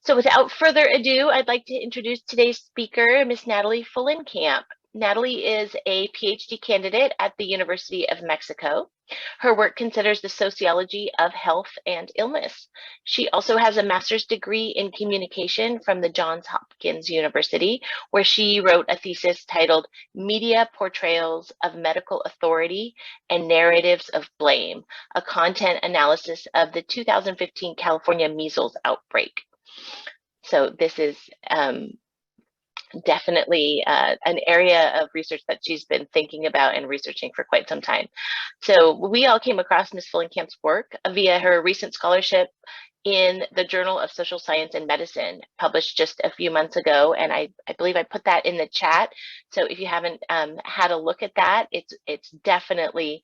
So without further ado, I'd like to introduce today's speaker, Miss Natalie Fullenkamp. Natalie is a PhD candidate at the University of Mexico. Her work considers the sociology of health and illness. She also has a master's degree in communication from the Johns Hopkins University, where she wrote a thesis titled Media Portrayals of Medical Authority and Narratives of Blame, a content analysis of the 2015 California measles outbreak. So this is definitely an area of research that she's been thinking about and researching for quite some time. So we all came across Ms. Fullenkamp's work via her recent scholarship in the Journal of Social Science and Medicine, published just a few months ago, and I believe I put that in the chat. So if you haven't had a look at that, it's definitely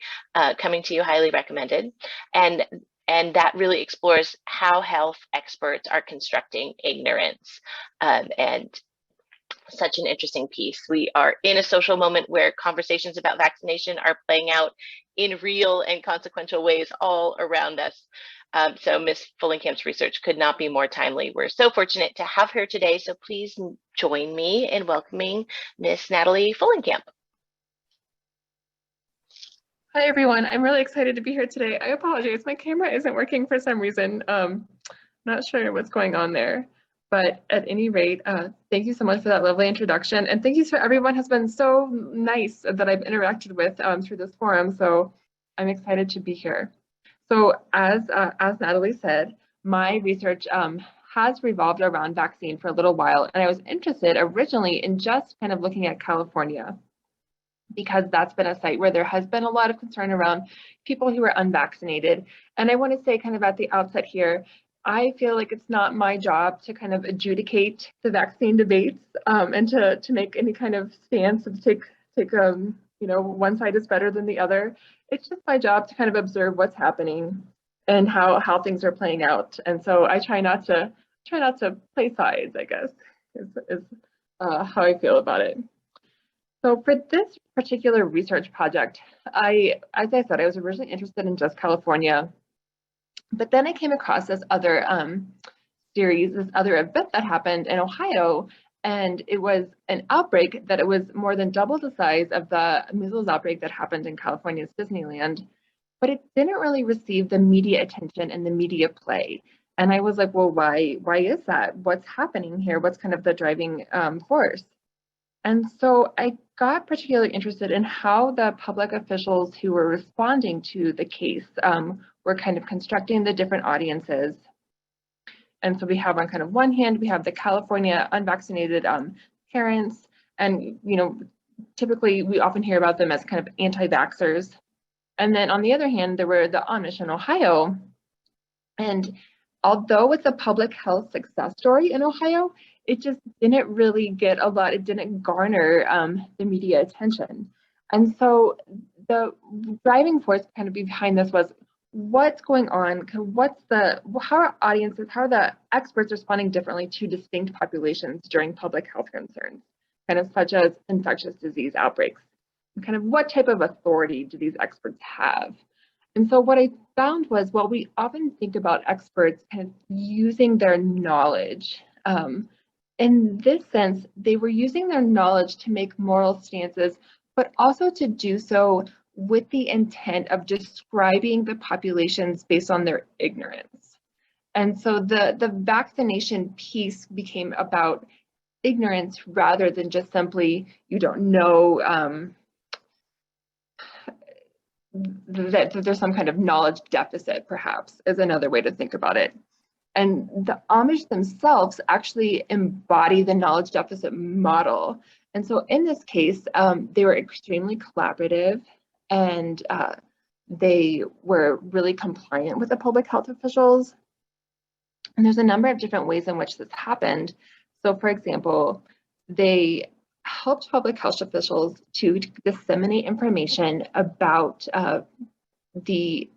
coming to you, highly recommended. And that really explores how health experts are constructing ignorance. And such an interesting piece. We are in a social moment where conversations about vaccination are playing out in real and consequential ways all around us. So Ms. Fullenkamp's research could not be more timely. We're so fortunate to have her today. So please join me in welcoming Ms. Natalie Fullenkamp. Hi, everyone. I'm really excited to be here today. I apologize. My camera isn't working for some reason. Not sure what's going on there. But at any rate, thank you so much for that lovely introduction. And thank you to everyone has been so nice that I've interacted with through this forum. So I'm excited to be here. So as Natalie said, my research has revolved around vaccine for a little while. And I was interested originally in just kind of looking at California, because that's been a site where there has been a lot of concern around people who are unvaccinated. And I want to say kind of at the outset here, I feel like it's not my job to kind of adjudicate the vaccine debates and to make any kind of stance of take one side is better than the other. It's just my job to kind of observe what's happening and how things are playing out. And so I try not to play sides, I guess, is how I feel about it. So for this particular research project, as I said, I was originally interested in just California, but then I came across this other this other event that happened in Ohio, and it was an outbreak that it was more than double the size of the measles outbreak that happened in California's Disneyland, but it didn't really receive the media attention and the media play. And I was like, well, why is that? What's happening here? What's kind of the driving force? And so I got particularly interested in how the public officials who were responding to the case were kind of constructing the different audiences. And so we have on kind of one hand, we have the California unvaccinated parents, and typically we often hear about them as kind of anti-vaxxers. And then on the other hand, there were the Amish in Ohio. And although it's a public health success story in Ohio, it just didn't really get a lot, it didn't garner the media attention. And so the driving force kind of behind this was, what's going on? How are audiences, how are the experts responding differently to distinct populations during public health concerns, kind of such as infectious disease outbreaks? And kind of what type of authority do these experts have? And so what I found was, well, we often think about experts kind of using their knowledge. In this sense, they were using their knowledge to make moral stances, but also to do so with the intent of describing the populations based on their ignorance. And so the vaccination piece became about ignorance rather than just simply, you don't know that there's some kind of knowledge deficit, perhaps, is another way to think about it. And the Amish themselves actually embody the knowledge deficit model. And so in this case, they were extremely collaborative, and they were really compliant with the public health officials. And there's a number of different ways in which this happened. So for example, they helped public health officials to disseminate information about the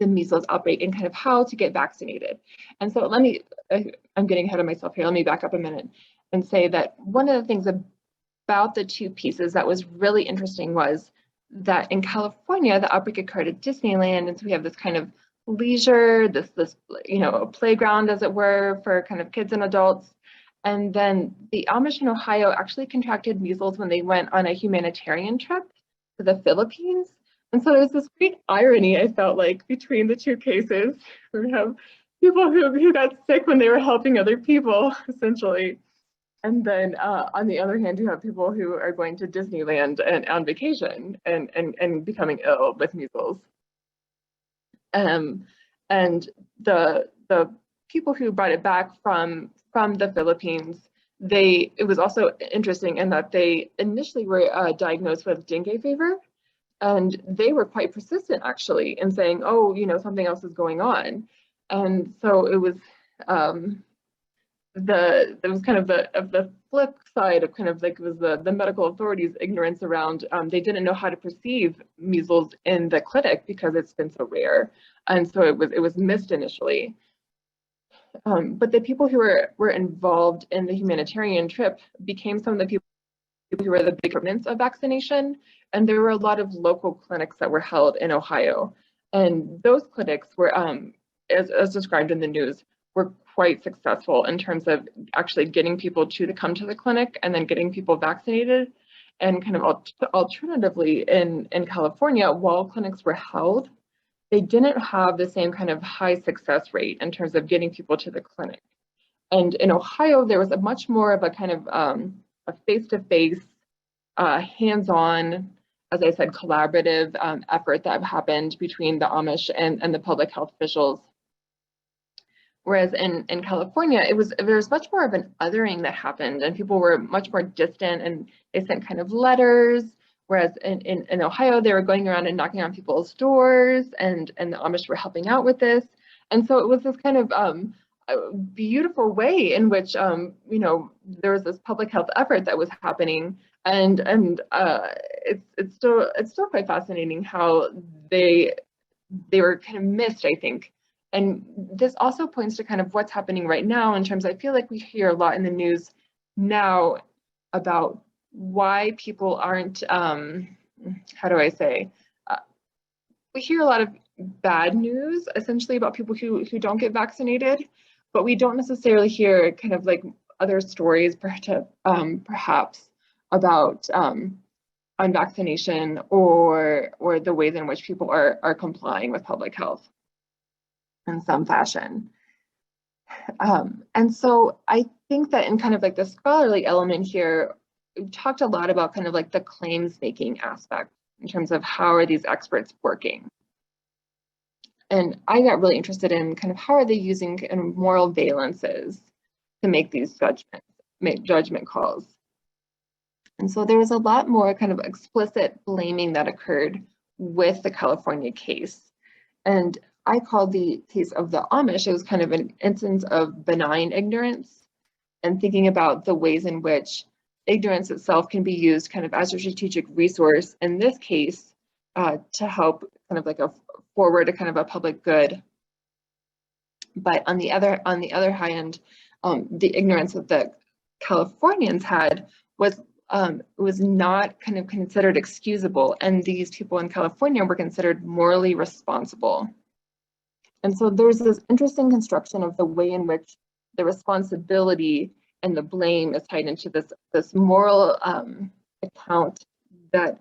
measles outbreak and kind of how to get vaccinated. And so I'm getting ahead of myself here. Let me back up a minute and say that one of the things about the two pieces that was really interesting was that in California, the outbreak occurred at Disneyland. And so we have this kind of leisure, this playground, as it were, for kind of kids and adults. And then the Amish in Ohio actually contracted measles when they went on a humanitarian trip to the Philippines. And so there's this great irony, I felt like, between the two cases. We have people who got sick when they were helping other people, essentially. And then on the other hand, you have people who are going to Disneyland and on vacation and becoming ill with measles. And the people who brought it back from the Philippines, it was also interesting in that they initially were diagnosed with dengue fever, and they were quite persistent actually in saying, oh, something else is going on. And so it was kind of the flip side of kind of like, it was the medical authorities' ignorance around, they didn't know how to perceive measles in the clinic because it's been so rare, and so it was missed initially. But the people who were involved in the humanitarian trip became some of the people who were the big proponents of vaccination, and there were a lot of local clinics that were held in Ohio, and those clinics were, as described in the news, were quite successful in terms of actually getting people to come to the clinic and then getting people vaccinated. And kind of alternatively, in California, while clinics were held, they didn't have the same kind of high success rate in terms of getting people to the clinic. And in Ohio, there was a much more of a kind of a face-to-face, hands-on, as I said, collaborative effort that happened between the Amish and the public health officials. Whereas in California, there was much more of an othering that happened, and people were much more distant, and they sent kind of letters. Whereas in Ohio, they were going around and knocking on people's doors, and the Amish were helping out with this. And so it was this kind of a beautiful way in which there was this public health effort that was happening, and it's still quite fascinating how they were kind of missed, I think. And this also points to kind of what's happening right now in terms, I feel like we hear a lot in the news now about why people aren't, how do I say, we hear a lot of bad news essentially about people who don't get vaccinated, but we don't necessarily hear kind of like other stories perhaps about unvaccination or the ways in which people are complying with public health in some fashion. And so I think that in kind of like the scholarly element here, we've talked a lot about kind of like the claims making aspect in terms of how are these experts working. And I got really interested in kind of how are they using kind of moral valences to make these judgment calls. And so there was a lot more kind of explicit blaming that occurred with the California case. And I called the case of the Amish, it was kind of an instance of benign ignorance, and thinking about the ways in which ignorance itself can be used kind of as a strategic resource, in this case, to help kind of like forward a kind of a public good. But on the other hand, the ignorance that the Californians had was not kind of considered excusable, and these people in California were considered morally responsible. And so there's this interesting construction of the way in which the responsibility and the blame is tied into this moral account that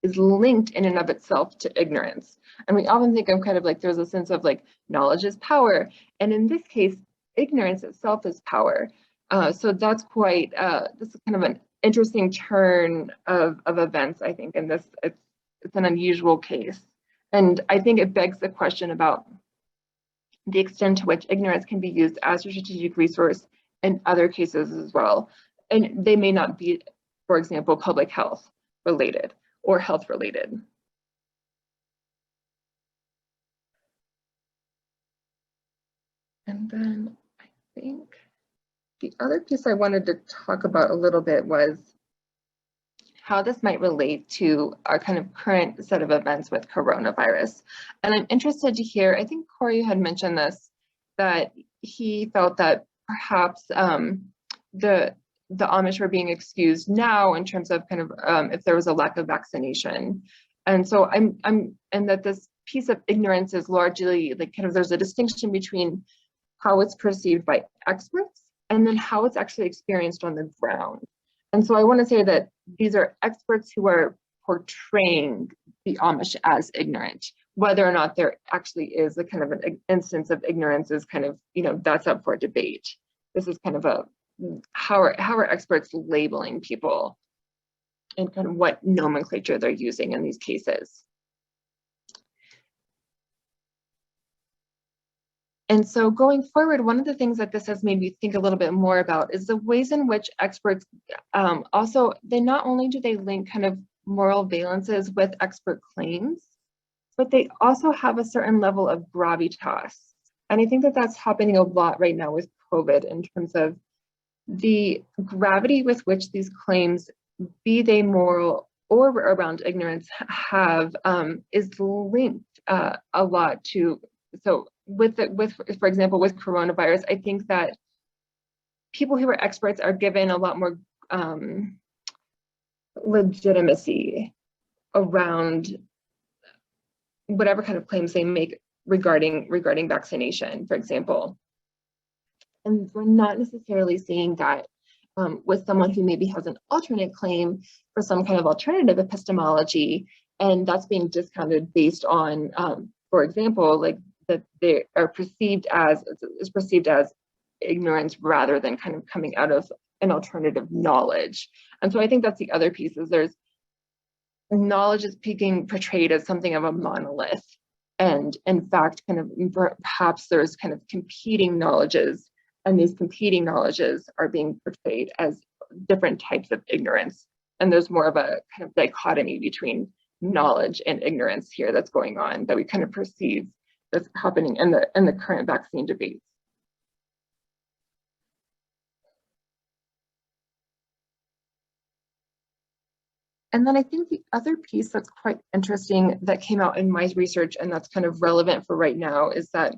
is linked in and of itself to ignorance. And we often think of kind of like there's a sense of like knowledge is power, and in this case, ignorance itself is power. So that's quite this is kind of an interesting turn of events, I think, and it's an unusual case, and I think it begs the question about the extent to which ignorance can be used as a strategic resource in other cases as well. And they may not be, for example, public health related or health related. And then I think the other piece I wanted to talk about a little bit was how this might relate to our kind of current set of events with coronavirus. And I'm interested to hear, I think Corey had mentioned this, that he felt that perhaps the Amish were being excused now in terms of kind of if there was a lack of vaccination. And so and that this piece of ignorance is largely like kind of there's a distinction between how it's perceived by experts and then how it's actually experienced on the ground. And so I want to say that these are experts who are portraying the Amish as ignorant. Whether or not there actually is a kind of an instance of ignorance is kind of, that's up for debate. This is kind of a, how are experts labeling people and kind of what nomenclature they're using in these cases. And so going forward, one of the things that this has made me think a little bit more about is the ways in which experts also, they not only do they link kind of moral valences with expert claims, but they also have a certain level of gravitas. And I think that that's happening a lot right now with COVID in terms of the gravity with which these claims, be they moral or around ignorance, have is linked a lot to, so for example, with coronavirus, I think that people who are experts are given a lot more legitimacy around whatever kind of claims they make regarding vaccination, for example. And we're not necessarily seeing that with someone who maybe has an alternate claim for some kind of alternative epistemology, and that's being discounted based on, for example, like that they are perceived as ignorance rather than kind of coming out of an alternative knowledge. And so I think that's the other piece, is there's knowledge is being portrayed as something of a monolith. And in fact, kind of perhaps there's kind of competing knowledges, and these competing knowledges are being portrayed as different types of ignorance. And there's more of a kind of dichotomy between knowledge and ignorance here that's going on, that we kind of perceive that's happening in the current vaccine debates. And then I think the other piece that's quite interesting that came out in my research, and that's kind of relevant for right now, is that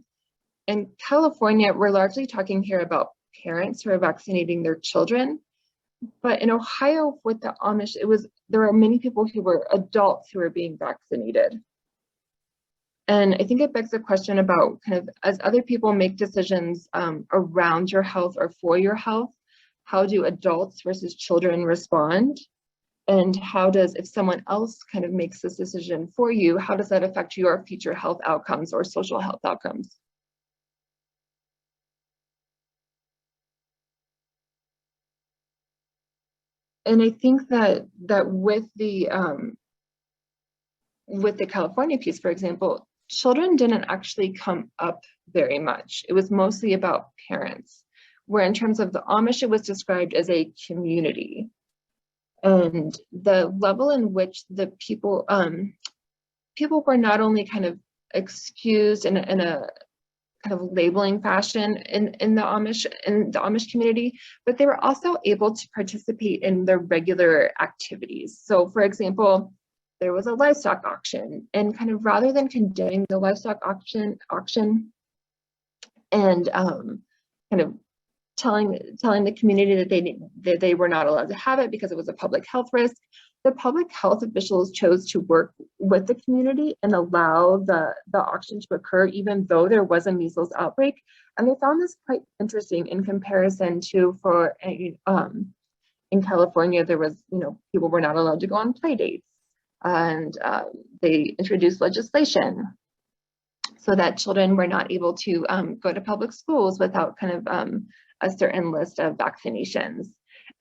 in California, we're largely talking here about parents who are vaccinating their children. But in Ohio, with the Amish, there are many people who were adults who are being vaccinated. And I think it begs the question about kind of, as other people make decisions around your health or for your health, how do adults versus children respond? And how does, if someone else kind of makes this decision for you, how does that affect your future health outcomes or social health outcomes? And I think that with the California piece, for example, children didn't actually come up very much. It was mostly about parents, where in terms of the Amish, it was described as a community. And the level in which the people were not only kind of excused in a kind of labeling fashion in the Amish community, but they were also able to participate in their regular activities. So for example, there was a livestock auction, and kind of rather than condemning the livestock auction and kind of telling the community that they were not allowed to have it because it was a public health risk, the public health officials chose to work with the community and allow the auction to occur, even though there was a measles outbreak. And they found this quite interesting in comparison to in California, there was, people were not allowed to go on play dates, and they introduced legislation so that children were not able to go to public schools without kind of a certain list of vaccinations.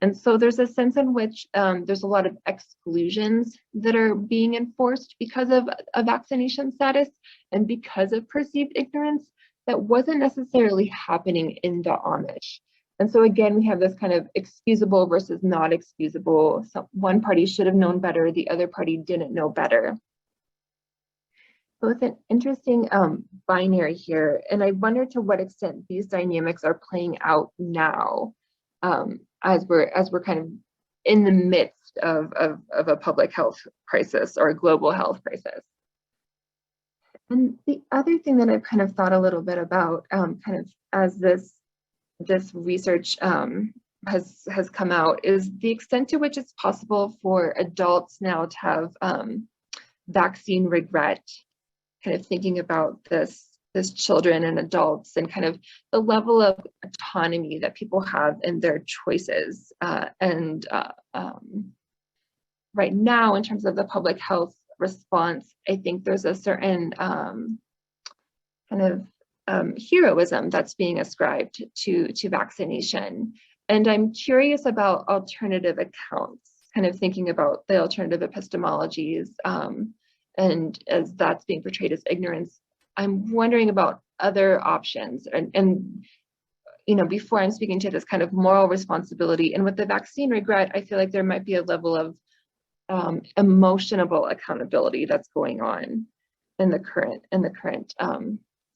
And so there's a sense in which there's a lot of exclusions that are being enforced because of a vaccination status and because of perceived ignorance that wasn't necessarily happening in the Amish. And so again, we have this kind of excusable versus not excusable. So one party should have known better, the other party didn't know better. So it's an interesting binary here, and I wonder to what extent these dynamics are playing out now, as we're kind of in the midst of a public health crisis or a global health crisis. And the other thing that I've kind of thought a little bit about, kind of as this research has come out, is the extent to which it's possible for adults now to have vaccine regret. kind of thinking about this children and adults and kind of the level of autonomy that people have in their choices. Right now, in terms of the public health response, I think there's a certain heroism that's being ascribed to vaccination. And I'm curious about alternative accounts, kind of thinking about the alternative epistemologies, and as that's being portrayed as ignorance. I'm wondering about other options, and before I'm speaking to this kind of moral responsibility, and with the vaccine regret, I feel like there might be a level of emotional accountability that's going on in the current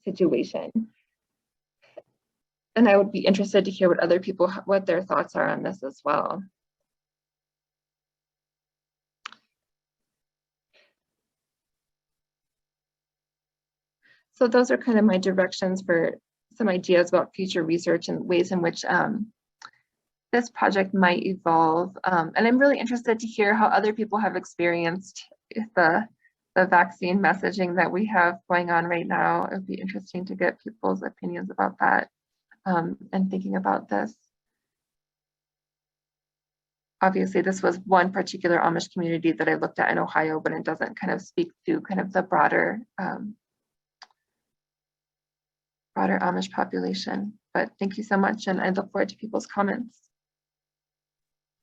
situation. And I would be interested to hear what other people, what their thoughts are on this as well. So those are kind of my directions for some ideas about future research and ways in which this project might evolve. And I'm really interested to hear how other people have experienced the vaccine messaging that we have going on right now. It would be interesting to get people's opinions about that, and thinking about this. Obviously, this was one particular Amish community that I looked at in Ohio, but it doesn't kind of speak to kind of the broader Amish population. But thank you so much, and I look forward to people's comments.